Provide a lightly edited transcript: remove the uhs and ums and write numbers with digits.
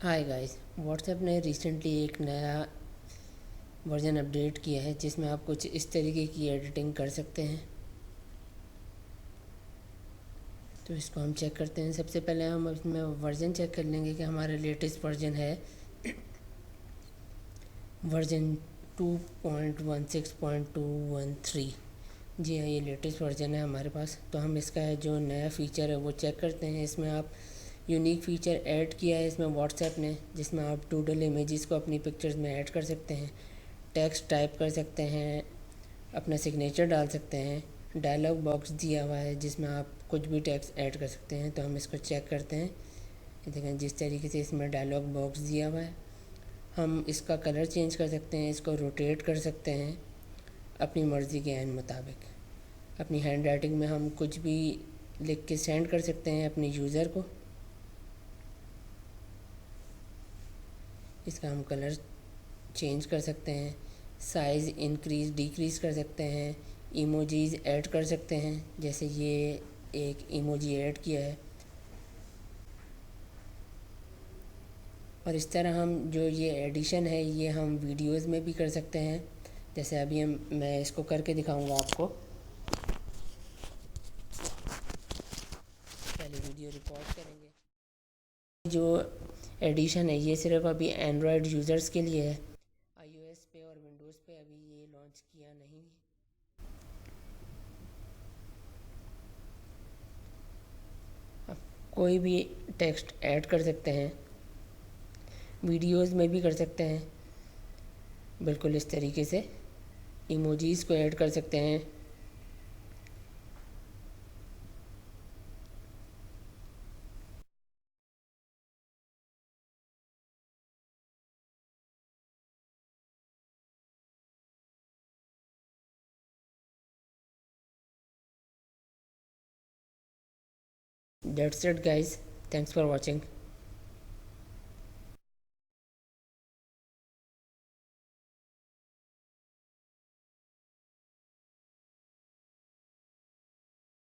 Hi guys. WhatsApp ने recently एक नया वर्जन अपडेट किया है जिसमें आप कुछ इस तरीके की एडिटिंग कर सकते हैं। तो इसको हम चेक करते हैं। सबसे पहले हम इसमें वर्जन चेक कर लेंगे कि हमारा लेटेस्ट वर्जन है वर्जन 2.16.213। जी हाँ, ये लेटेस्ट वर्जन है हमारे पास। तो हम इसका जो नया फ़ीचर है वो चेक करते हैं। इसमें आप यूनिक फ़ीचर ऐड किया है इसमें व्हाट्सएप ने, जिसमें आप डूडल इमेजेस को अपनी पिक्चर्स में ऐड कर सकते हैं, टेक्स्ट टाइप कर सकते हैं, अपना सिग्नेचर डाल सकते हैं। डायलॉग बॉक्स दिया हुआ है जिसमें आप कुछ भी टेक्स्ट ऐड कर सकते हैं। तो हम इसको चेक करते हैं। ये देखें, जिस तरीके से इसमें डायलॉग बॉक्स दिया हुआ है। हम इसका कलर चेंज कर सकते हैं, इसको रोटेट कर सकते हैं अपनी मर्ज़ी के मुताबिक। अपनी हैंड राइटिंग में हम कुछ भी लिख के सेंड कर सकते हैं अपने यूज़र को। इसका हम कलर चेंज कर सकते हैं, साइज़ इंक्रीज़ डिक्रीज़ कर सकते हैं, इमोजीज़ ऐड कर सकते हैं। जैसे ये एक इमोजी ऐड किया है। और इस तरह हम जो ये एडिशन है ये हम वीडियोस में भी कर सकते हैं। जैसे अभी मैं इसको करके दिखाऊंगा आपको। पहले वीडियो रिकॉर्ड करेंगे। जो एडिशन है ये सिर्फ अभी एंड्रॉयड यूज़र्स के लिए है। आईओएस पे और विंडोज़ पे अभी ये लॉन्च किया नहीं। आप कोई भी टेक्स्ट ऐड कर सकते हैं, वीडियोस में भी कर सकते हैं। बिल्कुल इस तरीके से इमोजीज़ को ऐड कर सकते हैं। That's it guys, thanks for watching.